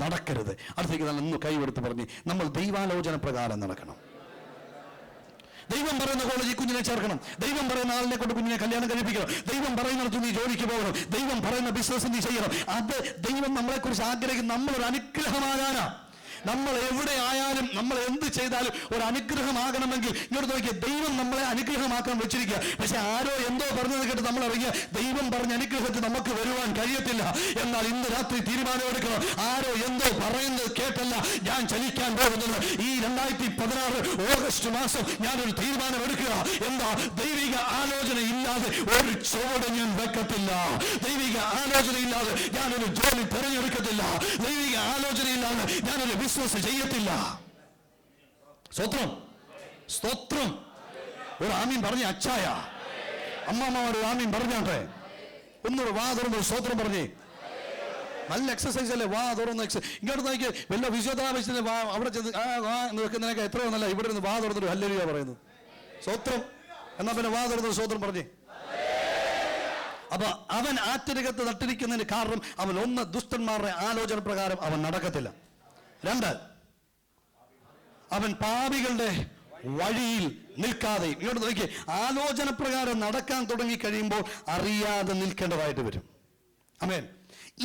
നടക്കരുത്. അടുത്തേക്ക് നല്ല കൈവെടുത്ത് പറഞ്ഞ് നമ്മൾ ദൈവാലോചന പ്രകാരം നടക്കണം. ദൈവം പറയുന്ന കോളേജിൽ കുഞ്ഞിനെ ചേർക്കണം, ദൈവം പറയുന്ന ആളിനെ കൊണ്ട് കുഞ്ഞിനെ കല്യാണം കഴിപ്പിക്കണം, ദൈവം പറയുന്നിടത്ത് നീ ജോലിക്ക് പോകണം, ദൈവം പറയുന്ന ബിസിനസ് നീ ചെയ്യണം. അത് ദൈവം നമ്മളെക്കുറിച്ച് ആഗ്രഹിക്കും. നമ്മളൊരു അനുഗ്രഹമാകാനാ. നമ്മൾ എവിടെ ആയാലും നമ്മൾ എന്ത് ചെയ്താലും ഒരു അനുഗ്രഹമാകണമെങ്കിൽ ഇങ്ങോട്ട് നോക്കിയാൽ ദൈവം നമ്മളെ അനുഗ്രഹമാക്കാൻ വെച്ചിരിക്കുക. പക്ഷെ ആരോ എന്തോ പറഞ്ഞത് കേട്ട് നമ്മൾ ഇറങ്ങിയ ദൈവം പറഞ്ഞ അനുഗ്രഹത്തിൽ നമുക്ക് വരുവാൻ കഴിയത്തില്ല. എന്നാൽ ഇന്ന് രാത്രി തീരുമാനമെടുക്കണം. ആരോ എന്തോ പറയുന്നത് കേട്ടല്ല ഞാൻ ചലിക്കാൻ പോകുന്നത്. ഈ 2016 ഓഗസ്റ്റ് മാസം ഞാനൊരു തീരുമാനമെടുക്കുക. എന്താ? ദൈവിക ആലോചന ഇല്ലാതെ ഒരു ചുവട് ഞാൻ വെക്കത്തില്ല. ദൈവിക ആലോചന ഇല്ലാതെ ഞാനൊരു ജോലി തിരഞ്ഞെടുക്കത്തില്ല. ദൈവിക ആലോചന ഇല്ലാതെ ഞാനൊരു ബിസിനസ് ചെയ്യത്തില്ല. സ്തോത്രം, സ്തോത്രം. ഒരു ആമീൻ പറഞ്ഞേ അച്ചായ. അമ്മമാർ ആമീൻ പറഞ്ഞാട്ടെ. ഒന്നൊരു വാ തുറന്ന് സ്തോത്രം പറഞ്ഞേ. നല്ല എക്സസൈസ് അല്ലേ? വാ തുറന്ന് ഇങ്ങോട്ട് നോക്കി. വല്ല ഫിസിയോതെറാപ്പിസ്റ്റിന് അവിടെ ചെന്ന് എന്ന് വെക്കുന്നതിനൊക്കെ എത്രയോ നല്ല ഇവിടെ നിന്ന് വാ തുറന്നൊരു ഹല്ലേലൂയ പറയുന്നത്. സ്തോത്രം. എന്നാ പിന്നെ വാ തുറന്ന് സ്തോത്രം പറഞ്ഞേ. അപ്പൊ അവൻ ആറ്റിനകത്ത് നട്ടിരിക്കുന്നതിന് കാരണം അവൻ ഒന്ന്, ദുഷ്ടന്മാരുടെ ആലോചന പ്രകാരം അവൻ നടക്കത്തില്ല. 2, അവൻ പാപികളുടെ വഴിയിൽ നിൽക്കാതെയും. ഇങ്ങോട്ട് നോക്കി. ആലോചന പ്രകാരം നടക്കാൻ തുടങ്ങി കഴിയുമ്പോൾ അറിയാതെ നിൽക്കേണ്ടതായിട്ട് വരും. ആമേൻ.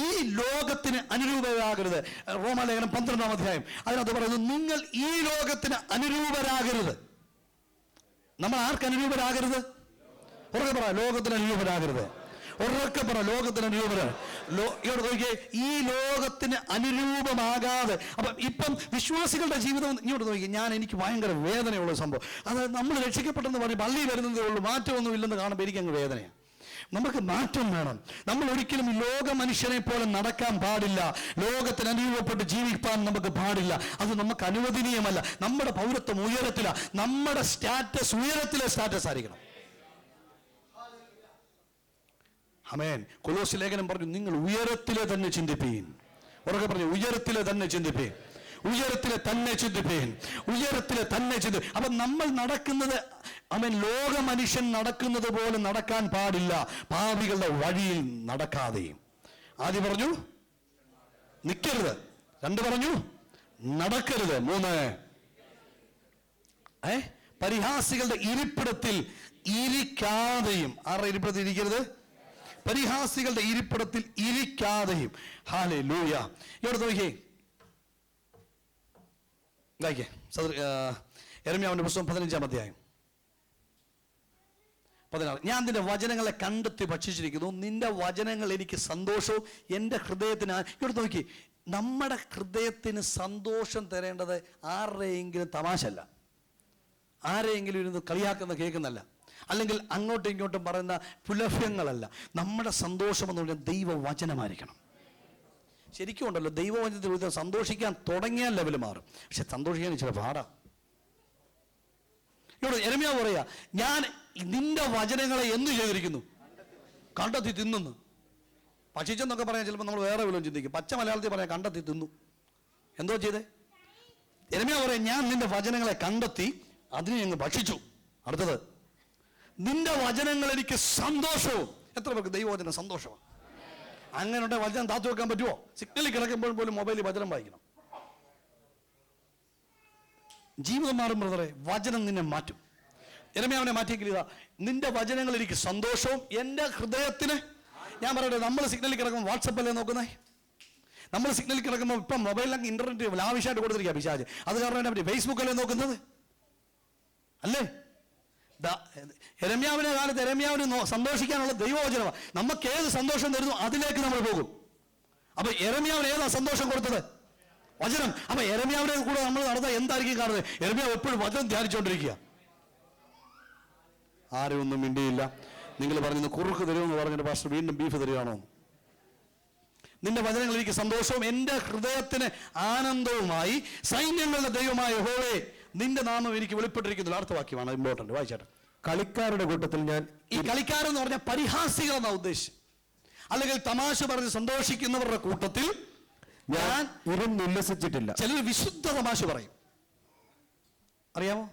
ഈ ലോകത്തിന് അനുരൂപരാകരുത്. റോമാലേഖനം 12-ാം അധ്യായം അതിനകത്ത് പറയുന്നത് നിങ്ങൾ ഈ ലോകത്തിന് അനുരൂപരാകരുത്. നമ്മൾ ആർക്ക് അനുരൂപരാകരുത്? ഉറക്കെ പറ, ലോകത്തിന് അനുരൂപരാകരുത്. ഉറക്കെ പറ, ലോകത്തിന് അനുരൂപരാണ്. ഇവിടെ നോക്കിയേ, ഈ ലോകത്തിന് അനുരൂപമാകാതെ. അപ്പം ഇപ്പം വിശ്വാസികളുടെ ജീവിതം ഇങ്ങോട്ട് നോക്കി. എനിക്ക് ഭയങ്കര വേദനയുള്ള സംഭവം. അതായത് നമ്മൾ രക്ഷിക്കപ്പെട്ടെന്ന് പറഞ്ഞ് പള്ളി വരുന്നതേ ഉള്ളൂ, മാറ്റമൊന്നും ഇല്ലെന്ന് കാണുമ്പോൾ എനിക്കങ്ങ് വേദനയാണ്. നമുക്ക് മാറ്റം വേണം. നമ്മൾ ഒരിക്കലും ലോക മനുഷ്യനെ പോലെ നടക്കാൻ പാടില്ല. ലോകത്തിന് അനുരൂപപ്പെട്ട് ജീവിക്കാൻ നമുക്ക് പാടില്ല. അത് നമുക്ക് അനുവദനീയമല്ല. നമ്മുടെ പൗരത്വം ഉയരത്തില, നമ്മുടെ സ്റ്റാറ്റസ് ഉയരത്തിലെ സ്റ്റാറ്റസ് ആയിരിക്കണം. ആമേൻ. കൊലോസ്യ ലേഖനം പറഞ്ഞു നിങ്ങൾ ഉയരത്തിലെ തന്നെ ചിന്തിപ്പീൻ. ഉറക്കെ പറഞ്ഞു, ഉയരത്തിലെ തന്നെ ചിന്തിപ്പീൻ. ഉയരത്തിലെ തന്നെ ചിന്തിപ്പീൻ. ഉയരത്തിലെ തന്നെ ചിന്തി. അപ്പൊ നമ്മൾ നടക്കുന്നത് അവൻ ലോക മനുഷ്യൻ നടക്കുന്നത് പോലെ നടക്കാൻ പാടില്ല. പാപികളുടെ വഴിയിൽ നടക്കാതെയും. ആദ്യം പറഞ്ഞു നിൽക്കരുത്. 2 പറഞ്ഞു നടക്കരുത്. 3 പരിഹാസികളുടെ ഇരിപ്പിടത്തിൽ ഇരിക്കാതെയും. ആരുടെ ഇരിപ്പിടത്തിൽ ഇരിക്കരുത്? പരിഹാസികളുടെ ഇരിപ്പിടത്തിൽ ഇരിക്കാതെയും. ഹല്ലേലൂയ. ഇവിടെ നോക്കിയേ, യെരമ്യാവിന്റെ പുസ്തകം 15-ാം അധ്യായം 16. ഞാൻ നിന്റെ വചനങ്ങളെ കണ്ടെത്തി ഭക്ഷിച്ചിരിക്കുന്നു. നിന്റെ വചനങ്ങൾ എനിക്ക് സന്തോഷവും എൻ്റെ ഹൃദയത്തിന്. ഇവിടെ നോക്കി, നമ്മുടെ ഹൃദയത്തിന് സന്തോഷം തരേണ്ടത് ആരുടെയെങ്കിലും തമാശല്ല, ആരെയെങ്കിലും ഇരുന്ന് കളിയാക്കുന്ന കേൾക്കുന്നല്ല, അല്ലെങ്കിൽ അങ്ങോട്ടും ഇങ്ങോട്ടും പറയുന്ന പുലഭ്യങ്ങളല്ല. നമ്മുടെ സന്തോഷം എന്ന് പറഞ്ഞാൽ ദൈവവചനമായിരിക്കണം. ശരിക്കും ഉണ്ടല്ലോ, ദൈവവചനത്തിൽ സന്തോഷിക്കാൻ തുടങ്ങിയാൽ ലെവൽ മാറും. പക്ഷെ സന്തോഷിക്കാൻ ഇച്ചിരി പാടാ. ഇവിടെ യെരമ്യാവ് പറയാ, ഞാൻ നിന്റെ വചനങ്ങളെ എന്തു ചെയ്തിരിക്കുന്നു? കണ്ടെത്തി തിന്നുന്നു. ഭക്ഷിച്ചെന്നൊക്കെ പറയാൻ ചിലപ്പോൾ നമ്മൾ വേറെ വല്ലതും ചിന്തിക്കും. പച്ച മലയാളത്തിൽ പറയാൻ കണ്ടെത്തി തിന്നു. എന്തോ ചെയ്തേ? യെരമ്യാവ് പറയാം, ഞാൻ നിന്റെ വചനങ്ങളെ കണ്ടെത്തി അതിനെ ഞങ്ങൾ ഭക്ഷിച്ചു. അടുത്തത്, നിന്റെ വചനങ്ങൾ എനിക്ക് സന്തോഷവും. എത്ര പേർക്ക് ദൈവവചനം സന്തോഷമാണ്? അങ്ങനെ ഉണ്ടെ വചനം താത്തു വെക്കാൻ പറ്റുമോ? സിഗ്നലിൽ കിടക്കുമ്പോൾ പോലും മൊബൈലിൽ വചനം വായിക്കണം. ജീവിതം മാറും ബ്രദറെ, വചനം നിന്നെ മാറ്റും. യെരമ്യാവിനെ മാറ്റിയെങ്കിൽ നിന്റെ വചനങ്ങൾ എനിക്ക് സന്തോഷവും എൻ്റെ ഹൃദയത്തിന്. ഞാൻ പറയട്ടെ, നമ്മൾ സിഗ്നലിൽ കിടക്കുമ്പോൾ വാട്സപ്പല്ലേ നോക്കുന്നേ? നമ്മൾ സിഗ്നലിൽ കിടക്കുമ്പോൾ ഇപ്പം മൊബൈലിലൊക്കെ ഇന്റർനെറ്റ് ലാവിഷായിട്ട് കൊടുത്തിരിക്കുക പിശാച്. അത് കാരണം എന്നെ പറ്റി ഫേസ്ബുക്കല്ലേ നോക്കുന്നത് അല്ലേ? യെരമ്യാവിന്റെ കാലത്ത് യെരമ്യാവിന് സന്തോഷിക്കാനുള്ള ദൈവവചനമാണ്. നമുക്ക് ഏത് സന്തോഷം തരുന്നു അതിലേക്ക് നമ്മൾ പോകും. അപ്പൊ യെരമ്യാവിന് ഏതാ സന്തോഷം കൊടുത്തത്? വചനം. അപ്പൊ യെരമ്യാവിനെ കൂടെ നമ്മൾ നടത്താൻ എന്തായിരിക്കും കാണുന്നത്? യെരമ്യാവ് എപ്പോഴും വചനം ധ്യാനിച്ചുകൊണ്ടിരിക്കുക. ആരും ഒന്നും മിണ്ടിയില്ല. നിങ്ങൾ പറയുന്നത് കുറുക്ക് തരുമെന്ന് പറഞ്ഞിട്ട് പാസ്റ്റർ വീണ്ടും ബീഫ് തരികയാണോ? നിന്റെ വചനങ്ങൾ എനിക്ക് സന്തോഷവും എൻ്റെ ഹൃദയത്തിന് ആനന്ദവുമായി. സൈന്യങ്ങളുടെ ദൈവമായ യഹോവേ, നിന്റെ നാമം എനിക്ക് വെളിപ്പെട്ടിരിക്കുന്നു. അടുത്ത വാക്യമാണ് ഇമ്പോർട്ടന്റ്, വായിച്ചാട്ടെ. കളിക്കാരുടെ കൂട്ടത്തിൽ ഞാൻ. ഈ കളിക്കാരെന്ന് പറഞ്ഞാൽ പരിഹാസികൾ എന്നാ ഉദ്ദേശിച്ചത്, അല്ലെങ്കിൽ തമാശ പറഞ്ഞ് സന്തോഷിക്കുന്നവരുടെ കൂട്ടത്തിൽ ഞാൻ ഇരുന്നുല്ലസിച്ചിട്ടില്ല. ചിലർ വിശുദ്ധ തമാശ പറയും. അറിയാമോ?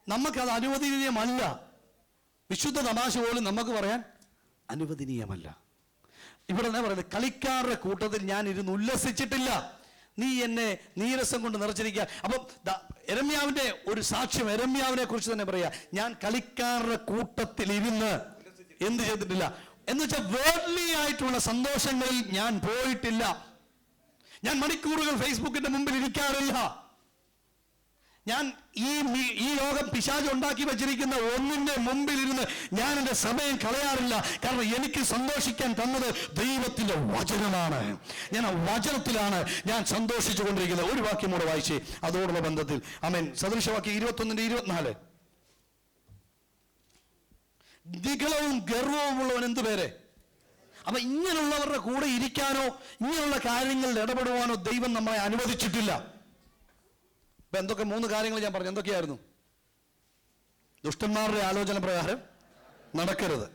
നമുക്കത് അനുവദനീയമല്ല. വിശുദ്ധ തമാശ പോലും നമുക്ക് പറയാൻ അനുവദനീയമല്ല. ഇവിടെ എന്താ പറയുന്നത്? കളിക്കാരുടെ കൂട്ടത്തിൽ ഞാൻ ഇരുന്ന് ഉല്ലസിച്ചിട്ടില്ല. നീ എന്നെ നീരസം കൊണ്ട് നിറച്ചിരിക്കുക. അപ്പം യെരമ്യാവിന്റെ ഒരു സാക്ഷ്യം യെരമ്യാവിനെ കുറിച്ച് തന്നെ പറയാ, ഞാൻ കളിക്കാരുടെ കൂട്ടത്തിൽ ഇരുന്ന് എന്ത് ചെയ്തിട്ടില്ല എന്ന് വെച്ചാൽ വേർഡ്ലി ആയിട്ടുള്ള സന്തോഷങ്ങളിൽ ഞാൻ പോയിട്ടില്ല. ഞാൻ മണിക്കൂറുകൾ ഫേസ്ബുക്കിന്റെ മുമ്പിൽ ഇരിക്കാറില്ല. ഞാൻ ഈ ലോകം പിശാച് ഉണ്ടാക്കി വെച്ചിരിക്കുന്ന ഒന്നിന്റെ മുമ്പിൽ ഇരുന്ന് ഞാൻ എൻ്റെ സമയം കളയാറില്ല. കാരണം എനിക്ക് സന്തോഷിക്കാൻ തന്നത് ദൈവത്തിന്റെ വചനമാണ്. ഞാൻ ആ വചനത്തിലാണ് ഞാൻ സന്തോഷിച്ചു കൊണ്ടിരിക്കുന്നത്. ഒരു വാക്യം കൂടെ വായിച്ചേ അതോടുള്ള ബന്ധത്തിൽ. ആമേൻ. സദൃശവാക്യം 21:24. നിഗളവും ഗർവവുമുള്ളവൻ എന്തു പേരെ? അപ്പൊ ഇങ്ങനെയുള്ളവരുടെ കൂടെ ഇരിക്കാനോ ഇങ്ങനെയുള്ള കാര്യങ്ങളിൽ ഇടപെടുവാനോ ദൈവം നമ്മളെ അനുവദിച്ചിട്ടില്ല. ഇപ്പൊ എന്തൊക്കെ 3 കാര്യങ്ങൾ ഞാൻ പറഞ്ഞു. എന്തൊക്കെയായിരുന്നു? ദുഷ്ടന്മാരുടെ ആലോചന പ്രകാരം നടക്കരുത്,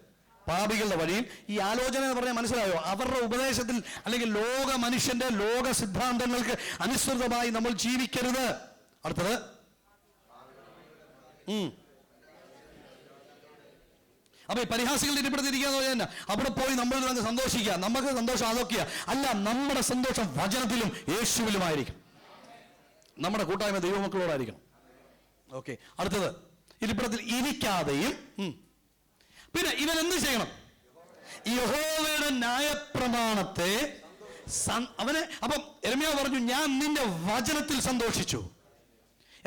പാപികളുടെ വഴിയിൽ. ഈ ആലോചന എന്ന് പറഞ്ഞാൽ മനസ്സിലായോ? അവരുടെ ഉപദേശത്തിൽ അല്ലെങ്കിൽ ലോക മനുഷ്യന്റെ ലോക സിദ്ധാന്തങ്ങൾക്ക് അനുസൃതമായി നമ്മൾ ജീവിക്കരുത്. അടുത്തത് അപ്പൊ ഈ പരിഹാസികളുടെ ഇരിപ്പിടത്തിരിക്കാന്ന് പറഞ്ഞാൽ അവിടെ പോയി നമ്മൾ സന്തോഷിക്കുക. നമുക്ക് സന്തോഷം അതൊക്കെയാ അല്ല, നമ്മുടെ സന്തോഷം വചനത്തിലും യേശുവിലുമായിരിക്കും. നമ്മുടെ കൂട്ടായ്മ ദൈവമക്കളോടായിരിക്കണം. ഓക്കെ. അടുത്തത് ഇരിപ്പിടത്തിൽ ഇരിക്കാതെയും. പിന്നെ ഇവൻ എന്ത് ചെയ്യണം? യഹോവയുടെ ന്യായപ്രമാണത്തെ അവനെ. അപ്പം യെരമ്യാവ് പറഞ്ഞു, ഞാൻ നിന്റെ വചനത്തിൽ സന്തോഷിച്ചു.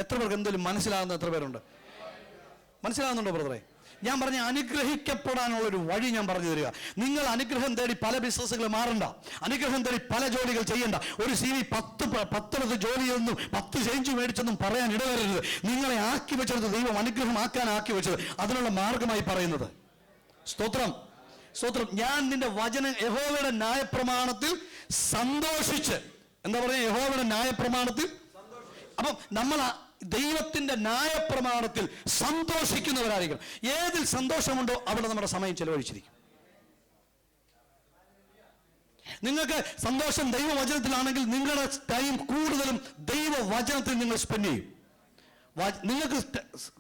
എത്ര പേർക്ക് എന്തെങ്കിലും മനസ്സിലാകുന്ന എത്ര പേരുണ്ട്? മനസ്സിലാകുന്നുണ്ടോ ബ്രദറെ? ഞാൻ പറഞ്ഞ അനുഗ്രഹിക്കപ്പെടാനുള്ളൊരു വഴി ഞാൻ പറഞ്ഞു തരിക. നിങ്ങൾ അനുഗ്രഹം തേടി പല ബിസിനസ്സുകൾ മാറണ്ട, അനുഗ്രഹം തേടി പല ജോലികൾ ചെയ്യണ്ട. ഒരു CV 10 ജോലിയൊന്നും 10 ചേഞ്ച് മേടിച്ചൊന്നും പറയാൻ ഇടവരരുത്. നിങ്ങളെ ആക്കി വെച്ചത് ദൈവം അനുഗ്രഹം ആക്കാൻ ആക്കി വെച്ചത്, അതിനുള്ള മാർഗമായി പറയുന്നത്. സ്തോത്രം, സ്തോത്രം. ഞാൻ നിന്റെ വചനം യഹോവയുടെ ന്യായപ്രമാണത്തിൽ സന്തോഷിച്ച്. എന്താ പറയുക? യഹോവയുടെ ന്യായപ്രമാണത്തിൽ. അപ്പം നമ്മൾ ദൈവത്തിന്റെ ന്യായപ്രമാണത്തിൽ സന്തോഷിക്കുന്നവരായിരിക്കണം. ഏതിൽ സന്തോഷമുണ്ടോ അവിടെ നമ്മുടെ സമയം ചെലവഴിച്ചിരിക്കും. നിങ്ങൾക്ക് സന്തോഷം ദൈവവചനത്തിലാണെങ്കിൽ നിങ്ങളുടെ ടൈം കൂടുതലും ദൈവവചനത്തിൽ നിങ്ങൾ സ്പെൻഡ് ചെയ്യും. നിങ്ങൾക്ക്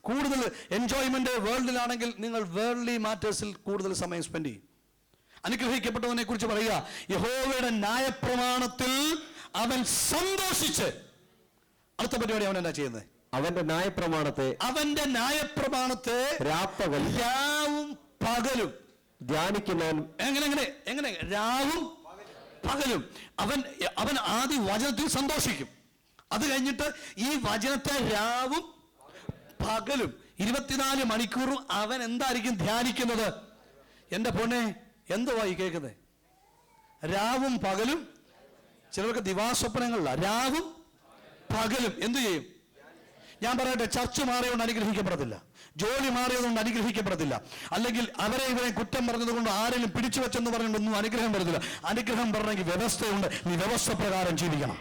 കൂടുതൽ എൻജോയ്മെന്റ് വേൾഡിലാണെങ്കിൽ നിങ്ങൾ വേൾഡ്ലി മാറ്റേഴ്സിൽ കൂടുതൽ സമയം സ്പെൻഡ് ചെയ്യും. അനുഗ്രഹിക്കപ്പെട്ടവനെ കുറിച്ച് പറയുക, യഹോവയുടെ ന്യായപ്രമാണത്തിൽ അവൻ സന്തോഷിച്ച്. അടുത്ത പരിപാടി അവൻ എന്താ ചെയ്യുന്നത്? അവന്റെ ന്യായപ്രമാണത്തെ രാവും പകലും ധ്യാനിക്കുന്നവൻ. എങ്ങനെ രാവും പകലും അവൻ ആദ്യം വചനത്തിൽ സന്തോഷിക്കും. അത് കഴിഞ്ഞിട്ട് ഈ വചനത്തെ രാവും പകലും 24 മണിക്കൂറും അവൻ എന്തായിരിക്കും ധ്യാനിക്കുന്നത്? എന്റെ പൊന്നെ, എന്തുവായി കേൾക്കുന്നത്? രാവും പകലും. ചിലർക്ക് ദിവാസ്വപ്നങ്ങളില്ല. രാവും പകലും എന്തു ചെയ്യും? ഞാൻ പറയട്ടെ, ചർച്ച മാറിയതുകൊണ്ട് അനുഗ്രഹിക്കപ്പെടത്തില്ല, ജോലി മാറിയതുകൊണ്ട് അനുഗ്രഹിക്കപ്പെടത്തില്ല, അല്ലെങ്കിൽ അവരെ ഇവരെ കുറ്റം പറഞ്ഞതുകൊണ്ട് ആരെങ്കിലും പിടിച്ചു വെച്ചെന്ന് പറഞ്ഞുകൊണ്ടൊന്നും അനുഗ്രഹം വരത്തില്ല. അനുഗ്രഹം പറഞ്ഞെങ്കിൽ വ്യവസ്ഥയുണ്ട്. നീ വ്യവസ്ഥ പ്രകാരം ജീവിക്കണം.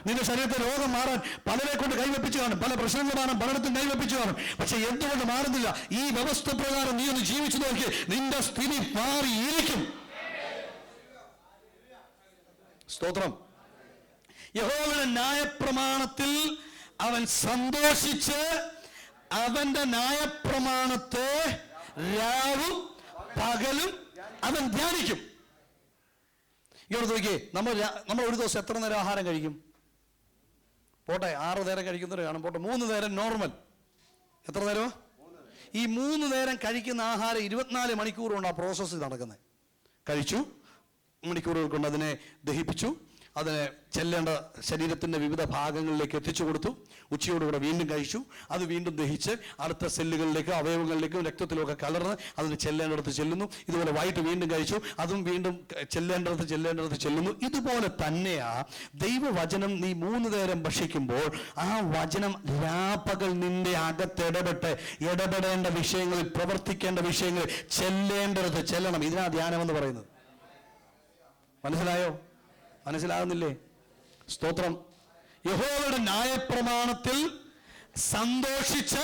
നിന്റെ ശരീരത്തെ രോഗം മാറാൻ പലരെ കൊണ്ട് കൈവപ്പിച്ചു കാണും, പല പ്രശ്നങ്ങൾ മാറാൻ പലയിടത്തും കൈവപ്പിച്ചു കാണും. പക്ഷെ എന്തുകൊണ്ട് മാറുന്നില്ല? ഈ വ്യവസ്ഥ പ്രകാരം നീ ഒന്ന് ജീവിച്ചു നോക്കി, നിന്റെ സ്ഥിതി മാറിയിരിക്കും. സ്തോത്രം. യഹോവയുടെ ന്യായപ്രമാണത്തിൽ അവൻ സന്തോഷിച്ച് അവന്റെ ന്യായപ്രമാണത്തെ രാവും പകലും അവൻ ധ്യാനിക്കും. ഇവിടെ നോക്കിയേ, നമ്മൾ ഒരു ദിവസം എത്ര നേരം ആഹാരം കഴിക്കും? പോട്ടെ, 6 നേരം കഴിക്കുന്നവർ കാണും. പോട്ടെ, 3 നേരം നോർമൽ. എത്ര നേരം? ഈ 3 നേരം കഴിക്കുന്ന ആഹാരം 24 മണിക്കൂർ കൊണ്ട് ആ പ്രോസസ്സ് നടക്കുന്നത്. കഴിച്ചു, മണിക്കൂറുകൾ കൊണ്ട് അതിനെ ദഹിപ്പിച്ചു, അതിനെ ചെല്ലേണ്ട ശരീരത്തിൻ്റെ വിവിധ ഭാഗങ്ങളിലേക്ക് എത്തിച്ചു കൊടുത്തു. ഉച്ചയോടുകൂടെ വീണ്ടും കഴിച്ചു, അത് വീണ്ടും ദഹിച്ച് അടുത്ത സെല്ലുകളിലേക്കും അവയവങ്ങളിലേക്കും രക്തത്തിലുമൊക്കെ കലർന്ന് അതിന് ചെല്ലേണ്ടടുത്ത് ചെല്ലുന്നു. ഇതുപോലെ വൈകിട്ട് വീണ്ടും കഴിച്ചു, അതും വീണ്ടും ചെല്ലേണ്ടടുത്ത് ചെല്ലുന്നു. ഇതുപോലെ തന്നെയാ ദൈവവചനം. നീ 3 നേരം ഭക്ഷിക്കുമ്പോൾ ആ വചനം രാപ്പകൽ നിന്റെ അകത്ത് ഇടപെടേണ്ട വിഷയങ്ങളിൽ, പ്രവർത്തിക്കേണ്ട വിഷയങ്ങളിൽ ചെല്ലേണ്ടടുത്ത് ചെല്ലണം. ഇതിനാ ധ്യാനം എന്ന് പറയുന്നത്. മനസ്സിലായോ? മനസ്സിലാകുന്നില്ലേ? സ്തോത്രം. യഹോവയുടെ ന്യായപ്രമാണത്തിൽ സന്തോഷിച്ച്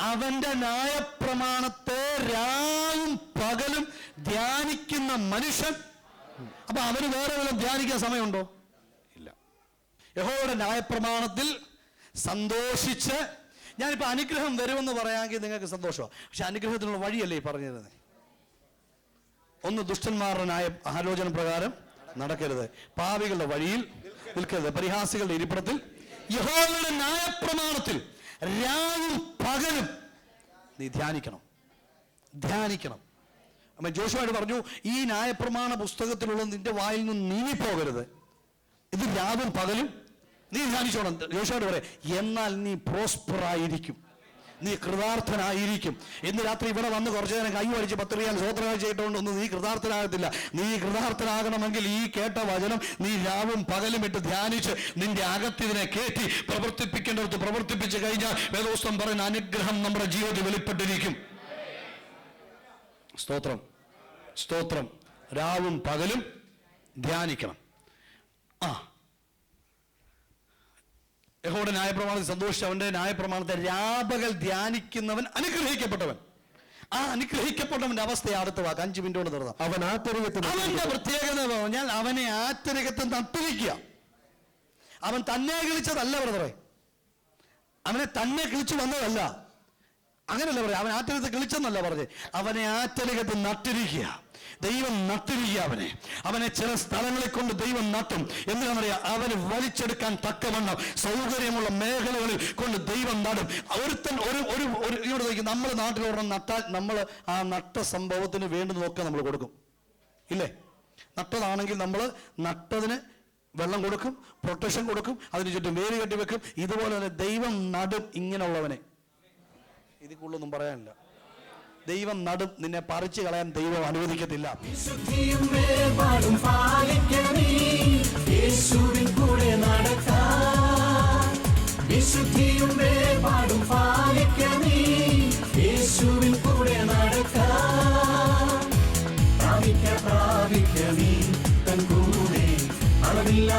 അവന്റെ ന്യായപ്രമാണത്തെ രാവും പകലും ധ്യാനിക്കുന്ന മനുഷ്യൻ. അപ്പൊ അവന് വേറെ വല്ലതും ധ്യാനിക്കാൻ സമയമുണ്ടോ? ഇല്ല. യഹോവയുടെ ന്യായപ്രമാണത്തിൽ സന്തോഷിച്ച്. ഞാനിപ്പോ അനുഗ്രഹം വരുമെന്ന് പറയാമെങ്കിൽ നിങ്ങൾക്ക് സന്തോഷമാണ്. പക്ഷെ അനുഗ്രഹത്തിനുള്ള വഴിയല്ലേ ഈ പറഞ്ഞു തരുന്നത്? ഒന്ന്, ദുഷ്ടന്മാരുടെ ആലോചന പ്രകാരം നടക്കരുത്, പാപികളുടെ വഴിയിൽ നിൽക്കരുത്. പരിഹാസികളുടെ ഇരിപ്പിടത്തിൽ യഹോവയുടെ ന്യായപ്രമാണത്തിൽ രാവും പകലും നീ ധ്യാനിക്കണം. അമ്മ ജോഷുവായിട്ട് പറഞ്ഞു, ഈ ന്യായപ്രമാണ പുസ്തകത്തിലുള്ള നിന്റെ വായിൽ നിന്ന് നീങ്ങിപ്പോകരുത്. ഇത് രാവും പകലും നീ ധ്യാനിച്ചോണം. ജോഷുവായിട്ട് പറയാം, എന്നാൽ നീ പ്രോസ്പർ ആയിരിക്കും, നീ കൃതാർത്ഥനായിരിക്കും. ഇന്ന് രാത്രി ഇവിടെ വന്ന് കുറച്ചു നേരം കൈ അടിച്ച് പത്രികയാൽ സ്വോത്രങ്ങൾ ചെയ്തിട്ടുണ്ടൊന്നും നീ കൃതാർത്ഥനാകത്തില്ല. നീ കൃതാർത്ഥനാകണമെങ്കിൽ ഈ കേട്ട വചനം നീ രാവും പകലും ഇട്ട് ധ്യാനിച്ച് നിന്റെ അകത്തിതിനെ കയറ്റി പ്രവർത്തിപ്പിക്കേണ്ടടുത്ത് പ്രവർത്തിപ്പിച്ച് കഴിഞ്ഞാൽ വേദോസ്തം പറയുന്ന അനുഗ്രഹം നമ്മുടെ ജീവിതത്തിൽ വെളിപ്പെട്ടിരിക്കും. സ്തോത്രം. രാവും പകലും ധ്യാനിക്കണം. യഹോവയുടെ ന്യായപ്രമാണത്തിൽ സന്തോഷിച്ച് അവന്റെ ന്യായപ്രമാണത്തെ രാപകൽ ധ്യാനിക്കുന്നവൻ അനുഗ്രഹിക്കപ്പെട്ടവൻ. ആ അനുഗ്രഹിക്കപ്പെട്ടവന്റെ അവസ്ഥ അടുത്ത വാക്ക് 5 മിനിറ്റ് കൊണ്ട് നിർത്താം. അവന്റെ പ്രത്യേകത പറഞ്ഞാൽ അവനെ ആറ്റരകത്ത് നട്ടിരിക്കുക. അവൻ തന്നെ കിളിച്ചതല്ല ബ്രദറെ, അവനെ തന്നെ കിളിച്ചു വന്നതല്ല, അങ്ങനെയല്ല പറയാം. അവൻ ആറ്റരകത്ത് കിളിച്ചെന്നല്ല പറഞ്ഞേ, അവനെ ആറ്റരകത്ത് നട്ടിരിക്കുക. ദൈവം നട്ടിരിക്കുക അവനെ ചില സ്ഥലങ്ങളെ കൊണ്ട് ദൈവം നട്ടും. എന്തിനാണെന്നറിയാം? അവന് വലിച്ചെടുക്കാൻ തക്കവണ്ണം സൗകര്യമുള്ള മേഖലകളിൽ കൊണ്ട് ദൈവം നടും. ഇങ്ങോട്ട് നോക്കി, നമ്മൾ നാട്ടിലൊരെണ്ണം നട്ടാൽ നമ്മൾ ആ നട്ട സംഭവത്തിന് വേണ്ടുന്നതൊക്കെ നമ്മൾ കൊടുക്കും, ഇല്ലേ? നട്ടതാണെങ്കിൽ നമ്മൾ നട്ടതിന് വെള്ളം കൊടുക്കും, പ്രൊട്ടക്ഷൻ കൊടുക്കും, അതിന് ചുറ്റും വേര് കെട്ടി വെക്കും. ഇതുപോലെ തന്നെ ദൈവം നടും ഇങ്ങനെയുള്ളവനെ. ഇതിൽ കൂടുതലൊന്നും പറയാനില്ല. ദൈവം നടും, നിന്നെ പറിച്ചു കളയാൻ ദൈവം അനുവദിക്കത്തില്ല. പ്രാപിക്ക നീ തൻ കൂടെ അളവില്ല